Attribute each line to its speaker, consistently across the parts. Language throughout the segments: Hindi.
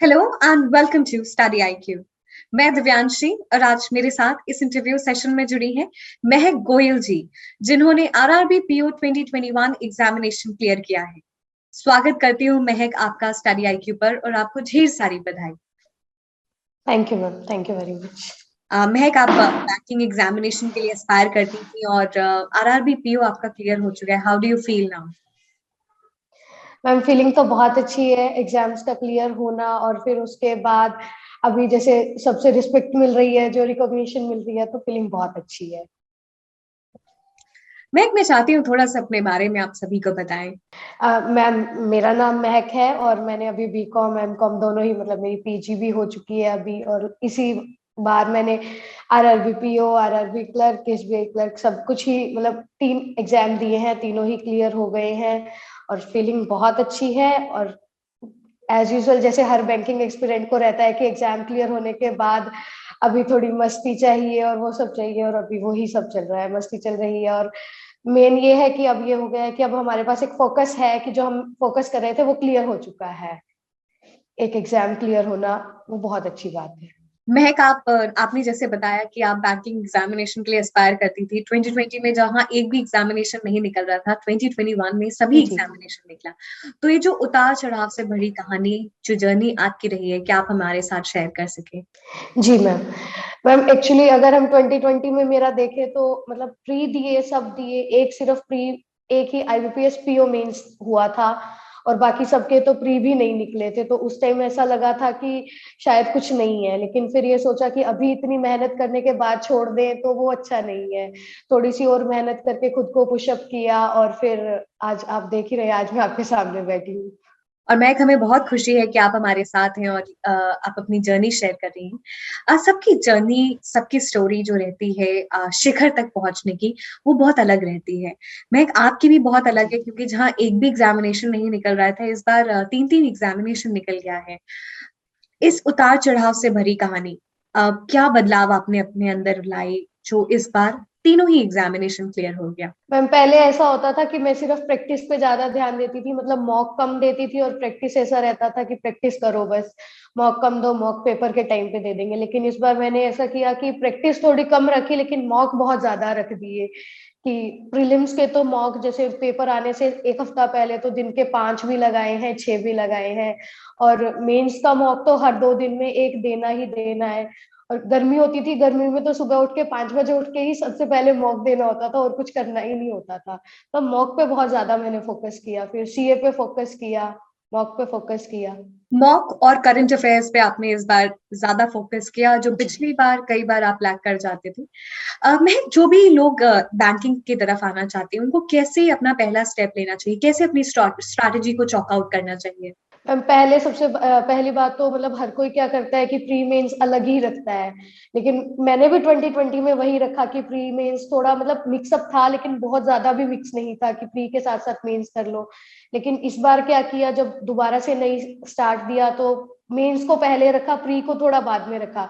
Speaker 1: Hello and welcome to study IQ. मैं दिव्यांशी और आज मेरे साथ इस इंटरव्यू सेशन में जुड़ी हैं महक गोयल जी, जिन्होंने आरआरबी पीओ 2021 एग्जामिनेशन क्लियर किया है। स्वागत करती हूँ महक आपका स्टडी आईक्यू पर और आपको ढेर सारी बधाई।
Speaker 2: Thank you ma'am, thank you very much.
Speaker 1: महक, आप बैंकिंग एग्जामिनेशन के लिए एस्पायर करती थी और आरआरबी पीओ आपका क्लियर हो चुका है। How do you feel now?
Speaker 2: Ma'am feeling तो बहुत अच्छी है, एग्जाम्स का क्लियर होना और फिर उसके बाद अभी जैसे सबसे रिस्पेक्ट मिल रही है, जो रिकॉग्निशन मिल रही है, तो फीलिंग बहुत अच्छी है।
Speaker 1: महक, मैं चाहती हूँ थोड़ा सा अपने बारे में आप सभी को बताएं।
Speaker 2: मैम मेरा नाम महक है और मैंने अभी बीकॉम एमकॉम दोनों ही, मतलब मेरी पीजी भी हो चुकी है अभी, और इसी बार मैंने RRB PO, RRB clerk, SBI clerk सब कुछ ही, मतलब 3 एग्जाम दिए हैं, तीनों ही क्लियर हो गए हैं और फीलिंग बहुत अच्छी है। और एज यूजुअल जैसे हर बैंकिंग एक्सपीरियंट को रहता है कि एग्जाम क्लियर होने के बाद अभी थोड़ी मस्ती चाहिए और वो सब चाहिए, और अभी वही सब चल रहा है, मस्ती चल रही है। और मेन ये है कि अब ये हो गया है कि अब हमारे पास एक फोकस है कि जो हम फोकस कर रहे थे वो क्लियर हो चुका है। एक एग्जाम क्लियर होना वो बहुत अच्छी बात है।
Speaker 1: महक, आपने जैसे बताया कि आप बैंकिंग एग्जामिनेशन के लिए एस्पायर करती थी 2020 में, जहां एक भी एग्जामिनेशन नहीं निकल रहा था, 2021 में सभी
Speaker 2: जी
Speaker 1: एग्जामिनेशन निकला। तो ये जो उतार चढ़ाव से भरी कहानी, जो जर्नी आपकी रही है, क्या आप हमारे साथ शेयर कर सके?
Speaker 2: जी मैम। मैम एक्चुअली अगर हम 2020 में मेरा देखें तो मतलब प्री दिए, सब दिए, एक सिर्फ प्री, एक ही आईबीपीएस पीओ मेंस हुआ था और बाकी सबके तो प्री भी नहीं निकले थे। तो उस टाइम ऐसा लगा था कि शायद कुछ नहीं है, लेकिन फिर ये सोचा कि अभी इतनी मेहनत करने के बाद छोड़ दें तो वो अच्छा नहीं है। थोड़ी सी और मेहनत करके खुद को पुशअप किया और फिर आज आप देख ही रहे हैं, आज मैं आपके सामने बैठी हूँ।
Speaker 1: और महक, हमें बहुत खुशी है कि आप हमारे साथ हैं और आप अपनी जर्नी शेयर कर रही हैं। सबकी जर्नी, सबकी स्टोरी जो रहती है शिखर तक पहुंचने की, वो बहुत अलग रहती है। महक, आपकी भी बहुत अलग है, क्योंकि जहां एक भी एग्जामिनेशन नहीं निकल रहा था, इस बार तीन तीन एग्जामिनेशन निकल गया है। इस उतार चढ़ाव से भरी कहानी, क्या बदलाव आपने अपने अंदर लाई जो इस बार तीनों ही एग्जामिनेशन क्लियर हो गया?
Speaker 2: मैम पहले ऐसा होता था कि मैं सिर्फ प्रैक्टिस पे ज्यादा ध्यान देती थी, मतलब मॉक कम देती थी और प्रैक्टिस ऐसा रहता था कि प्रैक्टिस करो बस, मॉक कम दो, मॉक पेपर के टाइम पे दे देंगे। लेकिन इस बार मैंने ऐसा किया कि प्रैक्टिस थोड़ी कम रखी लेकिन मॉक बहुत ज्यादा रख दिए। कि प्रीलिम्स के तो मॉक जैसे पेपर आने से एक हफ्ता पहले तो दिन के 5 भी लगाए हैं, 6 भी लगाए हैं, और मेंस का मॉक तो हर 2 दिन में एक देना ही देना है। और गर्मी होती थी, गर्मी में तो सुबह उठ के 5 बजे उठ के ही सबसे पहले मॉक देना होता था और कुछ करना ही नहीं होता था। तो मॉक पे बहुत ज्यादा मैंने फोकस किया, फिर सीए पे फोकस किया, मॉक पे फोकस किया।
Speaker 1: मॉक और करंट अफेयर्स पे आपने इस बार ज्यादा फोकस किया, जो
Speaker 2: जी
Speaker 1: पिछली बार कई बार आप लैग कर जाते थे। मैं जो भी लोग बैंकिंग की तरफ आना चाहते हैं, उनको कैसे अपना पहला स्टेप लेना चाहिए, कैसे अपनी स्ट्रैटेजी को चॉक आउट करना चाहिए?
Speaker 2: पहले सबसे पहली बात तो मतलब हर कोई क्या करता है कि प्री मेंस अलग ही रखता है, लेकिन मैंने भी 2020 में वही रखा कि प्री मेंस थोड़ा मतलब मिक्सअप था, लेकिन बहुत ज्यादा भी मिक्स नहीं था कि प्री के साथ साथ मेंस कर लो। लेकिन इस बार क्या किया, जब दोबारा से नई स्टार्ट दिया तो मेंस को पहले रखा, प्री को थोड़ा बाद में रखा,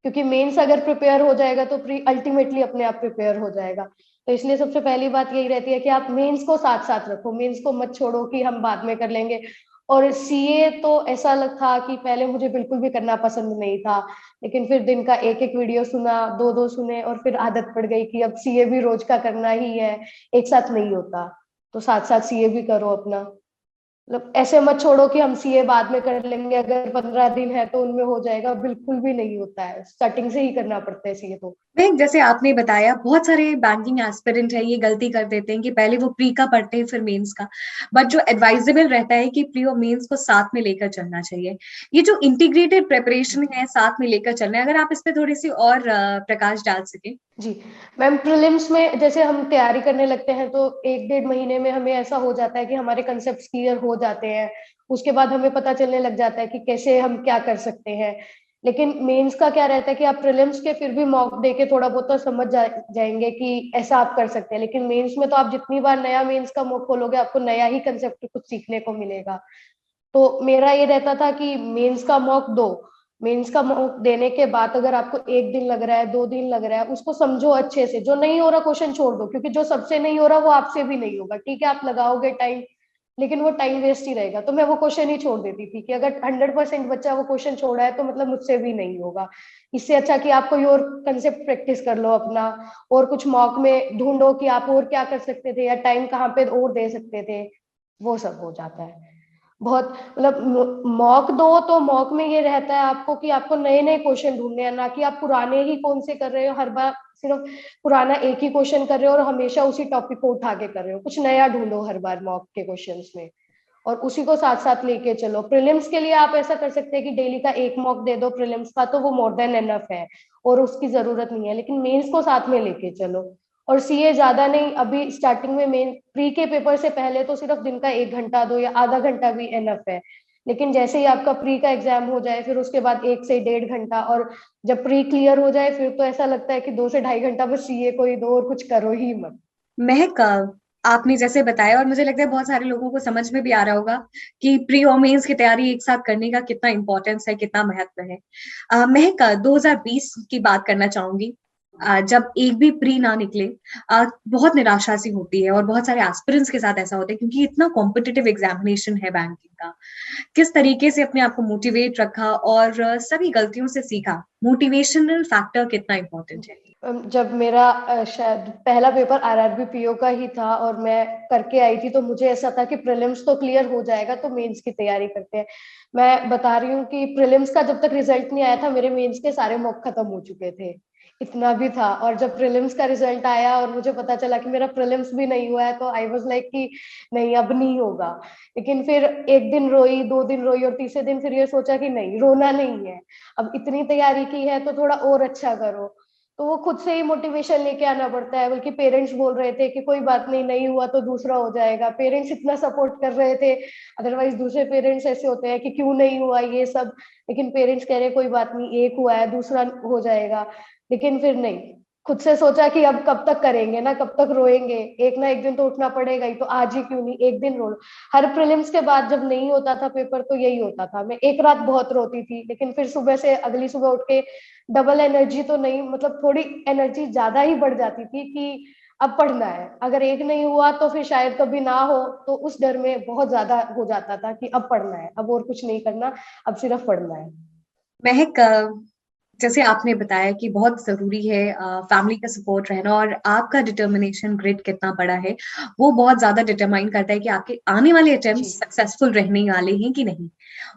Speaker 2: क्योंकि मेंस अगर प्रिपेयर हो जाएगा तो प्री अल्टीमेटली अपने आप प्रिपेयर हो जाएगा। तो इसलिए सबसे पहली बात यही रहती है कि आप मेंस को साथ साथ रखो, मेंस को मत छोड़ो कि हम बाद में कर लेंगे। और सीए तो ऐसा लग था कि पहले मुझे बिल्कुल भी करना पसंद नहीं था, लेकिन फिर दिन का एक एक वीडियो सुना, दो दो सुने, और फिर आदत पड़ गई कि अब सीए भी रोज का करना ही है, एक साथ नहीं होता। तो साथ साथ सीए भी करो अपना, मतलब ऐसे मत छोड़ो कि हम सीए बाद में कर लेंगे, अगर 15 दिन है तो उनमें हो जाएगा, बिल्कुल भी नहीं होता है, स्टार्टिंग से ही करना पड़ता है सीए तो।
Speaker 1: जैसे आपने बताया, बहुत सारे बैंकिंग एस्पिरेंट है, ये गलती कर देते हैं कि पहले वो प्री का पढ़ते हैं फिर मेंस का। बट जो एडवाइजेबल रहता है कि प्री और मेंस को साथ में लेकर चलना चाहिए। ये जो इंटीग्रेटेड प्रेपरेशन है, साथ में लेकर चलना है, अगर आप इस पे थोड़ी सी और प्रकाश डाल सके।
Speaker 2: जी मैम, प्रीलिम्स में जैसे हम तैयारी करने लगते हैं तो 1 डेढ़ महीने में हमें ऐसा हो जाता है कि हमारे कंसेप्ट क्लियर हो जाते हैं, उसके बाद हमें पता चलने लग जाता है कि कैसे हम क्या कर सकते हैं। लेकिन मेंस का क्या रहता है कि आप प्रीलिम्स के फिर भी मॉक दे के थोड़ा बहुत तो समझ जाएंगे कि ऐसा आप कर सकते हैं, लेकिन मेंस में तो आप जितनी बार नया मेंस का मॉक खोलोगे आपको नया ही कंसेप्ट कुछ सीखने को मिलेगा। तो मेरा ये रहता था कि मेंस का मॉक दो, मेंस का मॉक देने के बाद अगर आपको 1 दिन लग रहा है, 2 दिन लग रहा है, उसको समझो अच्छे से, जो नहीं हो रहा क्वेश्चन छोड़ दो, क्योंकि जो सबसे नहीं हो रहा वो आपसे भी नहीं होगा, ठीक है आप लगाओगे टाइम, लेकिन वो टाइम वेस्ट ही रहेगा, तो मैं वो क्वेश्चन ही छोड़ देती थी कि अगर 100% बच्चा वो क्वेश्चन छोड़ा है तो मतलब मुझसे भी नहीं होगा। इससे अच्छा कि आप कोई और कंसेप्ट प्रैक्टिस कर लो अपना, और कुछ मॉक में ढूंढो कि आप और क्या कर सकते थे या टाइम कहाँ पे और दे सकते थे, वो सब हो जाता है। बहुत मतलब मॉक दो तो मॉक में ये रहता है आपको कि आपको नए नए क्वेश्चन ढूंढने हैं, ना कि आप पुराने ही कौन से कर रहे हो, हर बार सिर्फ पुराना एक ही क्वेश्चन कर रहे हो और हमेशा उसी टॉपिक को उठा के कर रहे हो। कुछ नया ढूंढो हर बार मॉक के क्वेश्चंस में, और उसी को साथ साथ लेके चलो। प्रीलिम्स के लिए आप ऐसा कर सकते हैं कि डेली का एक मॉक दे दो प्रीलिम्स का, तो वो मोर देन एनफ है और उसकी जरूरत नहीं है। लेकिन मेंस को साथ में लेके चलो। और सीए ज्यादा नहीं, अभी स्टार्टिंग में मेन प्री के पेपर से पहले तो सिर्फ दिन का 1 घंटा दो या आधा घंटा भी एनफ है। लेकिन जैसे ही आपका प्री का एग्जाम हो जाए फिर उसके बाद 1 से 1.5 घंटा, और जब प्री क्लियर हो जाए फिर तो ऐसा लगता है कि 2 से ढाई घंटा बस सीए को ही दो और कुछ करो ही मत।
Speaker 1: महक, आपने जैसे बताया और मुझे लगता है बहुत सारे लोगों को समझ में भी आ रहा होगा कि प्री और मेंस की तैयारी एक साथ करने का कितना इंपॉर्टेंस है, कितना महत्व है। महक, 2020 की बात करना चाहूंगी। जब एक भी प्री ना निकले, बहुत निराशा सी होती है और बहुत सारे एस्पिरेंट्स के साथ ऐसा होता है क्योंकि इतना कॉम्पिटिटिव एग्जामिनेशन है बैंकिंग का। किस तरीके से अपने आप को मोटिवेट रखा और सभी गलतियों से सीखा? मोटिवेशनल फैक्टर कितना इंपॉर्टेंट है?
Speaker 2: जब मेरा शायद पहला पेपर आरआरबी पीओ का ही था और मैं करके आई थी, तो मुझे ऐसा था कि प्रीलिम्स तो क्लियर हो जाएगा तो मेंस की तैयारी करते हैं। मैं बता रही हूँ कि प्रीलिम्स का जब तक रिजल्ट नहीं आया था मेरे मेंस के सारे मॉक खत्म हो चुके थे, इतना भी था। और जब प्रीलिम्स का रिजल्ट आया और मुझे पता चला कि मेरा प्रीलिम्स भी नहीं हुआ है, तो आई वाज लाइक कि नहीं अब नहीं होगा। लेकिन फिर एक दिन रोई, 2 दिन रोई, और तीसरे दिन फिर ये सोचा कि नहीं रोना नहीं है, अब इतनी तैयारी की है तो थोड़ा और अच्छा करो। तो वो खुद से ही मोटिवेशन लेके आना पड़ता है। बल्कि पेरेंट्स बोल रहे थे कि कोई बात नहीं, नहीं हुआ तो दूसरा हो जाएगा, पेरेंट्स इतना सपोर्ट कर रहे थे। अदरवाइज दूसरे पेरेंट्स ऐसे होते हैं कि क्यों नहीं हुआ ये सब, लेकिन पेरेंट्स कह रहे कोई बात नहीं, एक हुआ है दूसरा हो जाएगा। लेकिन फिर नहीं, खुद से सोचा कि अब कब तक करेंगे ना, कब तक रोएंगे, एक ना एक दिन तो उठना पड़ेगा ही, तो आज ही क्यों नहीं एक दिन रो लो। हर प्रीलिम्स के बाद जब नहीं होता था पेपर तो यही होता था, मैं एक रात बहुत रोती थी, लेकिन फिर सुबह से अगली सुबह उठ के डबल एनर्जी तो नहीं, मतलब थोड़ी एनर्जी ज्यादा ही बढ़ जाती थी कि अब पढ़ना है। अगर एक नहीं हुआ तो फिर शायद कभी ना हो, तो उस डर में बहुत ज्यादा हो जाता था कि अब पढ़ना है, अब और कुछ नहीं करना, अब सिर्फ पढ़ना है।
Speaker 1: महक, जैसे आपने बताया कि बहुत जरूरी है फैमिली का सपोर्ट रहना, और आपका डिटर्मिनेशन ग्रिड कितना बड़ा है वो बहुत ज्यादा डिटरमाइन करता है कि आपके आने वाले अटेम्प्ट
Speaker 2: जी
Speaker 1: सक्सेसफुल रहने वाले हैं कि नहीं।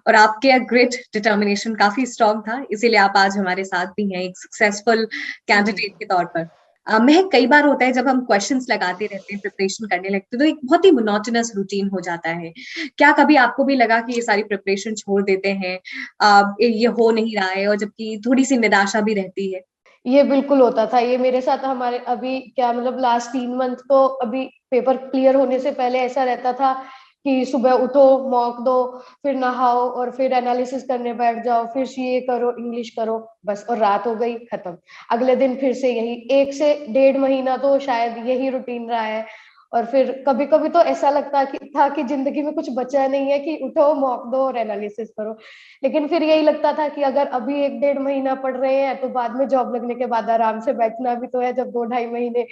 Speaker 1: और आपके ग्रिड डिटर्मिनेशन काफी स्ट्रांग था, इसीलिए आप आज हमारे साथ भी हैं एक सक्सेसफुल
Speaker 2: जी
Speaker 1: कैंडिडेट के तौर पर। महक, कई बार होता है जब हम क्वेश्चंस लगाते रहते हैं, प्रिपरेशन करने लगते हैं, तो एक बहुत ही मोनोटोनस रूटीन हो जाता है। क्या कभी आपको भी लगा कि ये सारी प्रिपरेशन छोड़ देते हैं, ये हो नहीं रहा है, और जबकि थोड़ी सी निराशा भी रहती है?
Speaker 2: ये बिल्कुल होता था, ये मेरे साथ हमारे अभी क्या मतलब लास्ट 3 मंथ तो अभी पेपर क्लियर होने से पहले ऐसा रहता था कि सुबह उठो, मॉक दो, फिर नहाओ और फिर एनालिसिस करने बैठ जाओ, फिर सीए करो, इंग्लिश करो, बस और रात हो गई खत्म। अगले दिन फिर से यही 1 से 1.5 महीना तो शायद यही रूटीन रहा है। और फिर कभी कभी तो ऐसा लगता कि था कि जिंदगी में कुछ बचा नहीं है कि उठो, मॉक दो और एनालिसिस करो। लेकिन फिर यही लगता था कि अगर अभी 1 1.5 महीना पढ़ रहे हैं तो बाद में जॉब लगने के बाद आराम से बैठना भी तो है, जब 2 2.5 महीने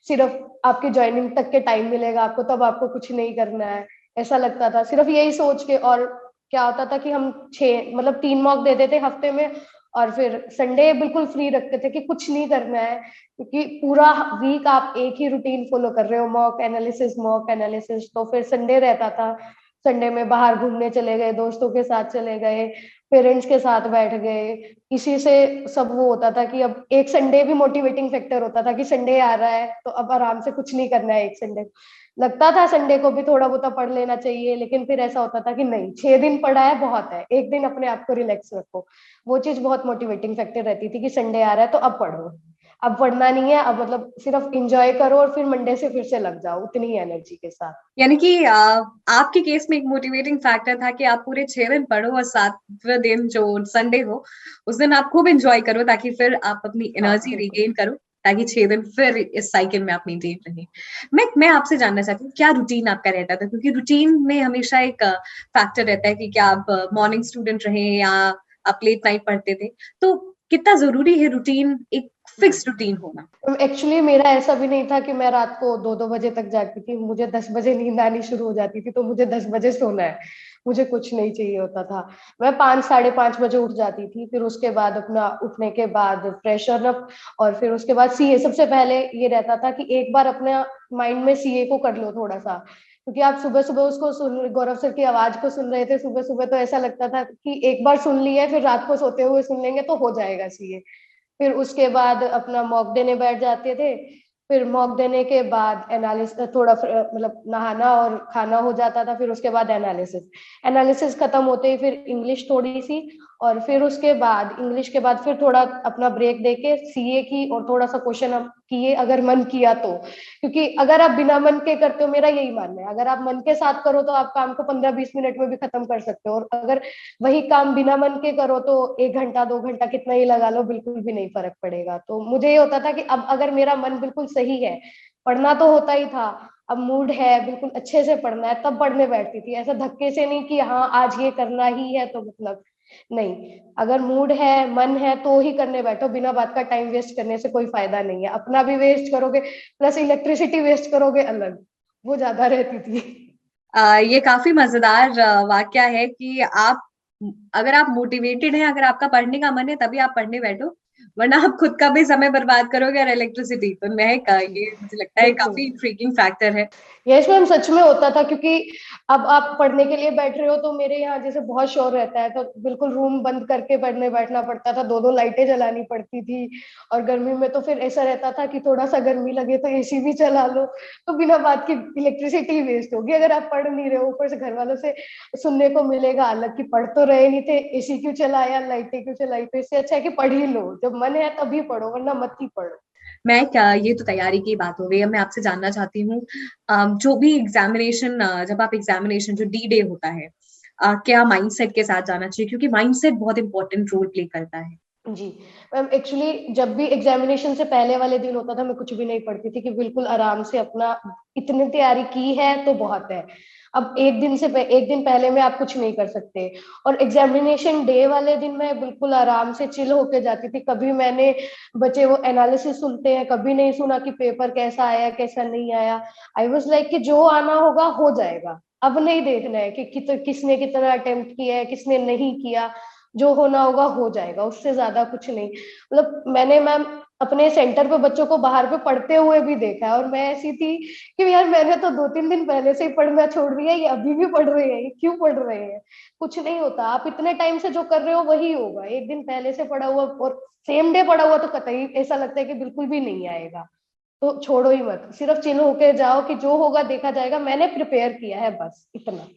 Speaker 2: सिर्फ आपकी ज्वाइनिंग तक के टाइम मिलेगा आपको, तब आपको कुछ नहीं करना है। ऐसा लगता था सिर्फ यही सोच के। और क्या होता था कि हम 3 मॉक देते थे हफ्ते में, और फिर संडे बिल्कुल फ्री रखते थे कि कुछ नहीं करना है, क्योंकि पूरा वीक आप एक ही रूटीन फॉलो कर रहे हो, मॉक एनालिसिस मॉक एनालिसिस। तो फिर संडे रहता था, संडे में बाहर घूमने चले गए, दोस्तों के साथ चले गए, पेरेंट्स के साथ बैठ गए। इसी से सब वो होता था कि अब एक संडे भी मोटिवेटिंग फैक्टर होता था कि संडे आ रहा है तो अब आराम से कुछ नहीं करना है। एक संडे लगता था संडे को भी थोड़ा बहुत पढ़ लेना चाहिए, लेकिन फिर ऐसा होता था कि नहीं, 6 दिन पढ़ा है बहुत है, एक दिन अपने आप को रिलैक्स रखो। वो चीज बहुत मोटिवेटिंग फैक्टर रहती थी कि संडे आ रहा है तो अब पढ़ो, अब पढ़ना नहीं है, अब मतलब सिर्फ इंजॉय करो और फिर मंडे से फिर से लग जाओ उतनी ही एनर्जी के साथ।
Speaker 1: यानी कि आपके केस में एक मोटिवेटिंग फैक्टर था कि आप पूरे 6 दिन पढ़ो और 7वें दिन जो संडे हो उस दिन आप खूब एंजॉय करो, ताकि फिर आप अपनी
Speaker 2: हाँ
Speaker 1: एनर्जी
Speaker 2: बिल्कुल।
Speaker 1: रिगेन करो, ताकि 6 दिन फिर इस साइकिल में आप मेंटेन रहे। मैं आपसे जानना चाहती हूँ क्या रूटीन आपका रहता था, क्योंकि रूटीन में हमेशा एक फैक्टर रहता है कि क्या आप मॉर्निंग स्टूडेंट रहे या आप लेट नाइट पढ़ते थे। तो कितना जरूरी है रूटीन, एक फिक्स रूटीन होना?
Speaker 2: एक्चुअली मेरा ऐसा भी नहीं था कि मैं रात को 2-2 बजे तक जागती थी, मुझे 10 बजे नींद आनी शुरू हो जाती थी, तो मुझे 10 बजे सोना है, मुझे कुछ नहीं चाहिए होता था। मैं 5 साढ़े 5 बजे उठ जाती थी, फिर उसके बाद अपना उठने के बाद फ्रेशन अप, और फिर उसके बाद सीए। सबसे पहले ये रहता था कि एक बार अपने माइंड में सीए को कर लो थोड़ा सा, क्योंकि आप सुबह सुबह उसको सुन, गौरव सर की आवाज को सुन रहे थे सुबह सुबह, तो ऐसा लगता था कि एक बार सुन लिया है, फिर रात को सोते हुए सुन लेंगे तो हो जाएगा सीए। फिर उसके बाद अपना मॉक देने बैठ जाते थे। फिर मॉक देने के बाद एनालिसिस, थोड़ा मतलब नहाना और खाना हो जाता था। फिर उसके बाद एनालिसिस, एनालिसिस खत्म होते ही फिर इंग्लिश थोड़ी सी, और फिर उसके बाद इंग्लिश के बाद फिर थोड़ा अपना ब्रेक देके सीए की, और थोड़ा सा क्वेश्चन आप किए अगर मन किया तो। क्योंकि अगर आप बिना मन के करते हो, मेरा यही मानना है, अगर आप मन के साथ करो तो आप काम को 15-20 मिनट में भी खत्म कर सकते हो, और अगर वही काम बिना मन के करो तो 1 घंटा 2 घंटा कितना ही लगा लो, बिल्कुल भी नहीं फर्क पड़ेगा। तो मुझे ये होता था कि अब अगर मेरा मन बिल्कुल सही है, पढ़ना तो होता ही था, अब मूड है बिल्कुल अच्छे से पढ़ना है, तब पढ़ने बैठती थी। ऐसा धक्के से नहीं कि हाँ आज ये करना ही है, तो मतलब नहीं, अगर मूड है मन है तो ही करने बैठो, बिना बात का टाइम वेस्ट करने से कोई फायदा नहीं है। अपना भी वेस्ट करोगे प्लस इलेक्ट्रिसिटी वेस्ट करोगे अलग, वो ज्यादा रहती थी।
Speaker 1: ये काफी मजेदार वाक्य है कि आप, अगर आप मोटिवेटेड हैं, अगर आपका पढ़ने का मन है तभी आप पढ़ने बैठो, वरना आप खुद का भी समय बर्बाद करोगे। और इलेक्ट्रिसिटी तो महक,
Speaker 2: जी
Speaker 1: ये मुझे लगता है
Speaker 2: बिल्कुल।
Speaker 1: काफी इंट्रिगिंग फैक्टर है।
Speaker 2: यस मैम, सच में होता था, क्योंकि अब आप पढ़ने के लिए बैठ रहे हो तो मेरे यहाँ जैसे बहुत शोर रहता है, तो बिल्कुल रूम बंद करके पढ़ने बैठना पड़ता था, 2-2 लाइटें जलानी पड़ती थी। और गर्मी में तो फिर ऐसा रहता था कि थोड़ा सा गर्मी लगे तो एसी भी चला लो, तो बिना बात की इलेक्ट्रिसिटी वेस्ट होगी अगर आप पढ़ नहीं रहे हो। ऊपर से घर वालों से सुनने को मिलेगा अलग कि पढ़ तो रहे नहीं थे, एसी क्यों चलाया, लाइटें क्यों चलाई। तो इससे अच्छा है कि पढ़ ही लो, जब मन है तभी पढ़ो, वरना मत ही पढ़ो।
Speaker 1: मैं क्या, ये तो तैयारी की बात हो गई। अब मैं आपसे जानना चाहती हूँ, जो भी एग्जामिनेशन, जब आप एग्जामिनेशन जो डी डे होता है, क्या माइंडसेट के साथ जाना चाहिए? क्योंकि माइंडसेट बहुत इंपॉर्टेंट रोल प्ले करता है।
Speaker 2: जी मैम, एक्चुअली जब भी एग्जामिनेशन से पहले वाले दिन होता था, मैं कुछ भी नहीं पढ़ती थी, कि बिल्कुल आराम से अपना, इतनी तैयारी की है तो बहुत है। अब एक दिन पहले में आप कुछ नहीं कर सकते। और एग्जामिनेशन डे वाले दिन मैं बिल्कुल आराम से चिल होके जाती थी। कभी मैंने, बच्चे वो एनालिसिस सुनते हैं, कभी नहीं सुना कि पेपर कैसा आया कैसा नहीं आया। आई वाज लाइक कि जो आना होगा हो जाएगा, अब नहीं देखना है कि किसने कितना अटेम्प्ट किया है किसने नहीं किया, जो होना होगा हो जाएगा, उससे ज्यादा कुछ नहीं। मतलब मैंने मैम अपने सेंटर पे बच्चों को बाहर पे पढ़ते हुए भी देखा है, और मैं ऐसी थी कि यार मैंने तो 2-3 दिन पहले से ही पढ़ना छोड़ दिया, ये अभी भी पढ़ रहे हैं, ये क्यों पढ़ रहे हैं। कुछ नहीं होता, आप इतने टाइम से जो कर रहे हो वही होगा। एक दिन पहले से पढ़ा हुआ और सेम डे पढ़ा हुआ तो कतई ऐसा लगता है कि बिल्कुल भी नहीं आएगा। तो छोड़ो ही मत, सिर्फ चिल होके जाओ कि जो होगा देखा जाएगा, मैंने प्रिपेयर किया है बस इतना।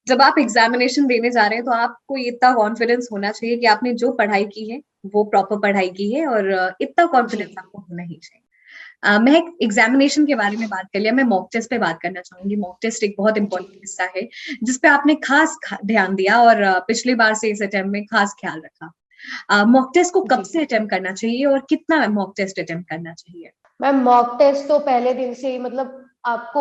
Speaker 1: जब आप एग्जामिनेशन देने जा रहे हैं तो आपको इतना कॉन्फिडेंस होना चाहिए कि आपने जो पढ़ाई की है वो प्रॉपर पढ़ाई की है, और इतना
Speaker 2: जी
Speaker 1: कॉन्फिडेंस आपको होना ही चाहिए। मैं एग्जामिनेशन के बारे में बात कर लिया, मैं मॉक टेस्ट पे बात करना चाहूंगी। मॉक टेस्ट एक बहुत
Speaker 2: जी
Speaker 1: इंपॉर्टेंट हिस्सा है जिसपे आपने खास ध्यान दिया, और पिछली बार से इस अटेम्प्ट में खास ख्याल रखा। मॉक टेस्ट को कब
Speaker 2: जी
Speaker 1: से अटेम्प्ट करना चाहिए और कितना मॉक टेस्ट अटेम्प्ट करना चाहिए?
Speaker 2: मैम, मॉक टेस्ट तो पहले दिन से ही, मतलब आपको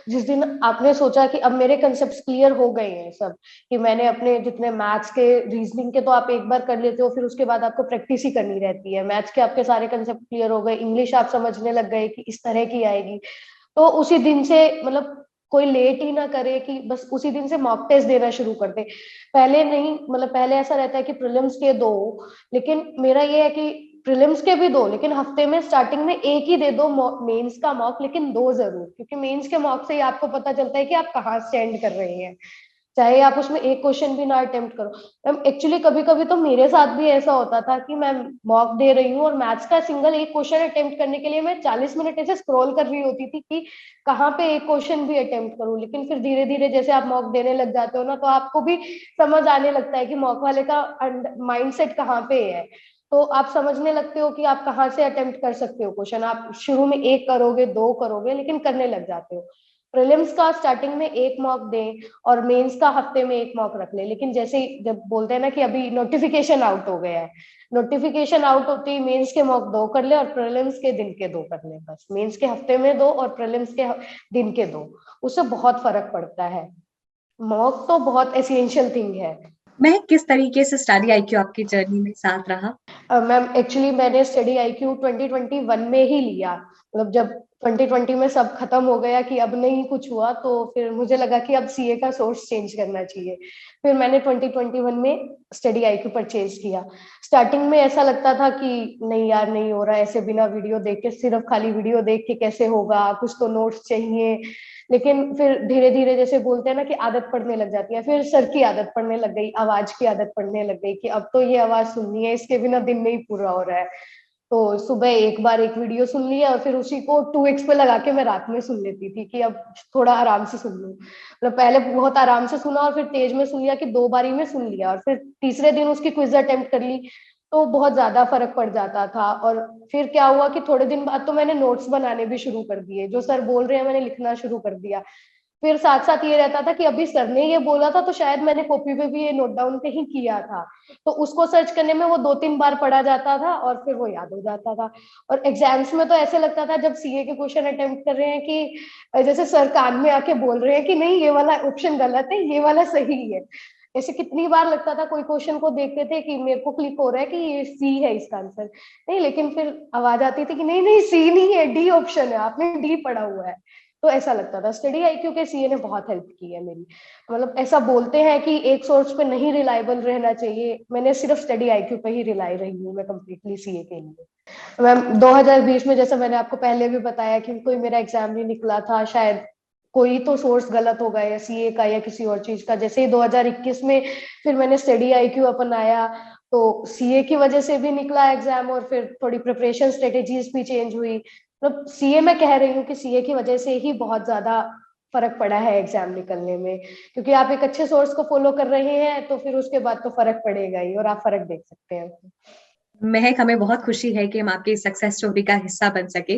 Speaker 2: जिस दिन आपने सोचा कि अब मेरे कंसेप्ट क्लियर हो गए हैं सब, कि मैंने अपने जितने मैथ्स के, रीजनिंग के तो आप एक बार कर लेते हो, फिर उसके बाद आपको प्रैक्टिस ही करनी रहती है। मैथ्स के आपके सारे कंसेप्ट क्लियर हो गए, इंग्लिश आप समझने लग गए कि इस तरह की आएगी, तो उसी दिन से मतलब कोई लेट ही ना करे कि बस उसी दिन से मॉक टेस्ट देना शुरू कर दे। पहले नहीं, मतलब पहले ऐसा रहता है कि प्रीलिम्स के दो, लेकिन मेरा ये है कि प्रीलिम्स के भी दो, लेकिन हफ्ते में स्टार्टिंग में एक ही दे दो मेंस का मॉक, लेकिन दो जरूर, क्योंकि मेंस के मॉक से ही आपको पता चलता है कि आप कहाँ स्टैंड कर रहे हैं, चाहे आप उसमें एक क्वेश्चन भी ना अटेम्प्ट करो। मैम एक्चुअली कभी कभी तो मेरे साथ भी ऐसा होता था कि मैं मॉक दे रही हूँ और मैथ्स का सिंगल एक क्वेश्चन अटेम्प्ट करने के लिए मैं 40 मिनट ऐसे स्क्रॉल कर रही होती थी कि कहाँ पे एक क्वेश्चन भी अटेम्प्ट करूँ। लेकिन फिर धीरे धीरे जैसे आप मॉक देने लग जाते हो ना, तो आपको भी समझ आने लगता है कि मॉक वाले का माइंडसेट कहाँ पे है। तो आप समझने लगते हो कि आप कहाँ से अटेम्प्ट कर सकते हो क्वेश्चन। आप शुरू में एक करोगे, दो करोगे, लेकिन करने लग जाते हो। प्रीलिम्स का स्टार्टिंग में एक मॉक दें, और मेंस का हफ्ते में एक मॉक रख ले। लेकिन जैसे जब बोलते हैं ना कि अभी नोटिफिकेशन आउट हो गया है, नोटिफिकेशन आउट होते ही मेंस के मॉक दो कर ले और प्रीलिम्स के दिन के दो कर ले, बस मेंस के हफ्ते में दो और प्रीलिम्स के दिन के दो, उससे बहुत फर्क पड़ता है। मॉक तो बहुत एसेंशियल थिंग है।
Speaker 1: मैं किस तरीके से स्टडी आईक्यू आपकी जर्नी में साथ रहा?
Speaker 2: मैम एक्चुअली मैंने स्टडी आईक्यू 2021 में ही लिया, मतलब जब 2020 में सब खत्म हो गया कि अब नहीं कुछ हुआ, तो फिर मुझे लगा कि अब सीए का सोर्स चेंज करना चाहिए। फिर मैंने 2021 में स्टडी आईक्यू परचेज किया। स्टार्टिंग में ऐसा लगता था कि नहीं यार नहीं हो रहा ऐसे, बिना वीडियो देख के, सिर्फ खाली वीडियो देख के कैसे होगा, कुछ तो नोट्स चाहिए। लेकिन फिर धीरे धीरे जैसे बोलते हैं ना कि आदत पड़ने लग जाती है, फिर सर की आदत पड़ने लग गई, आवाज की आदत पड़ने लग गई कि अब तो ये आवाज सुननी है, इसके बिना दिन नहीं पूरा हो रहा है। तो सुबह एक बार एक वीडियो सुन लिया और फिर उसी को 2x पे लगा के मैं रात में सुन लेती थी कि अब थोड़ा आराम से सुन लूं। मतलब पहले बहुत आराम से सुना और फिर तेज में सुन लिया कि 2 बारी में सुन लिया, और फिर तीसरे दिन उसकी क्विज अटेम्प्ट कर ली, तो बहुत ज्यादा फर्क पड़ जाता था। और फिर क्या हुआ कि थोड़े दिन बाद तो मैंने नोट्स बनाने भी शुरू कर दिए, जो सर बोल रहे हैं मैंने लिखना शुरू कर दिया। फिर साथ साथ ये रहता था कि अभी सर ने ये बोला था तो शायद मैंने कॉपी पे भी ये नोट डाउन कहीं किया था, तो उसको सर्च करने में वो 2-3 बार पढ़ा जाता था और फिर वो याद हो जाता था। और एग्जाम्स में तो ऐसे लगता था जब सीए के क्वेश्चन अटेम्प्ट कर रहे हैं कि जैसे सर कान में आके बोल रहे हैं कि नहीं ये वाला ऑप्शन गलत है, ये वाला सही है। ऐसे कितनी बार लगता था, कोई क्वेश्चन को देखते थे कि मेरे को क्लिक हो रहा है कि ये सी है इसका आंसर, नहीं, लेकिन फिर आवाज आती थी कि नहीं नहीं सी नहीं है, डी ऑप्शन है, आपने डी पढ़ा हुआ है। तो ऐसा लगता था। स्टडी आईक्यू के सीए ने बहुत हेल्प की है मेरी। मतलब ऐसा बोलते हैं कि एक सोर्स पे नहीं रिलायबल रहना चाहिए, मैंने सिर्फ स्टडी आईक्यू पे ही रिलाई रही हूँ मैं कंप्लीटली सीए के लिए। मैम 2020 में जैसे मैंने आपको पहले भी बताया कि कोई मेरा एग्जाम नहीं निकला था, शायद कोई तो सोर्स गलत हो गया सीए का या किसी और चीज का। जैसे ही 2021 में फिर मैंने स्टडी आईक्यू अपनाया, तो सीए की वजह से भी निकला एग्जाम, और फिर थोड़ी प्रिपरेशन स्ट्रेटेजीज भी चेंज हुई। मतलब सीए मैं कह रही हूँ कि सीए की वजह से ही बहुत ज्यादा फर्क पड़ा है एग्जाम निकलने में, क्योंकि आप एक अच्छे सोर्स को फॉलो कर रहे हैं तो फिर उसके बाद तो फर्क पड़ेगा ही, और आप फर्क देख सकते हैं।
Speaker 1: महक, हमें बहुत खुशी है कि हम आपकी सक्सेस स्टोरी का हिस्सा बन सके,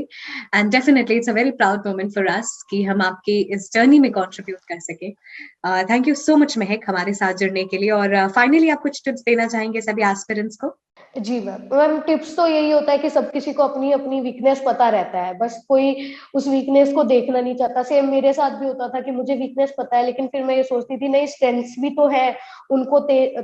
Speaker 1: and definitely it's a very proud moment for us कि हम आपकी इस जर्नी में कंट्रीब्यूट कर सके। थैंक यू सो मच महक हमारे साथ जुड़ने के लिए। और फाइनली आप कुछ टिप्स देना चाहेंगे सभी एस्पिरेंट्स को?
Speaker 2: जी मैम, मैम टिप्स तो यही होता है कि सब किसी को अपनी अपनी वीकनेस पता रहता है, बस कोई उस वीकनेस को देखना नहीं चाहता। सेम मेरे साथ भी होता था कि मुझे वीकनेस पता है, लेकिन फिर मैं ये सोचती थी नहीं स्ट्रेंथ्स भी तो है, उनको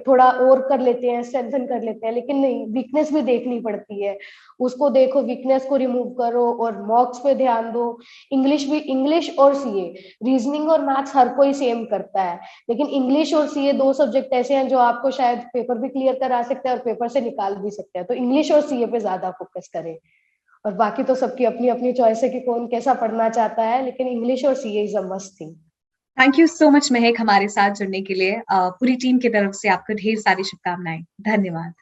Speaker 2: थोड़ा और कर लेते हैं, स्ट्रेंथन कर लेते हैं, लेकिन नहीं, वीकनेस भी देखनी पड़ती है। उसको देखो, वीकनेस को रिमूव करो और मॉक्स पे ध्यान दो। इंग्लिश भी, इंग्लिश और सीए, रीजनिंग और मैथ्स हर कोई सेम करता है, लेकिन इंग्लिश और सीए 2 सब्जेक्ट ऐसे हैं जो आपको शायद पेपर भी क्लियर करा सकते हैं और पेपर से निकाल भी सकते हैं। तो इंग्लिश और सीए पे ज्यादा फोकस करें, और बाकी तो सबकी अपनी अपनी चॉइस है कि कौन कैसा पढ़ना चाहता है, लेकिन इंग्लिश और CA is a must thing.
Speaker 1: Thank you so much महक हमारे साथ जुड़ने के लिए। पूरी टीम की तरफ से आपको ढेर सारी शुभकामनाएं। धन्यवाद।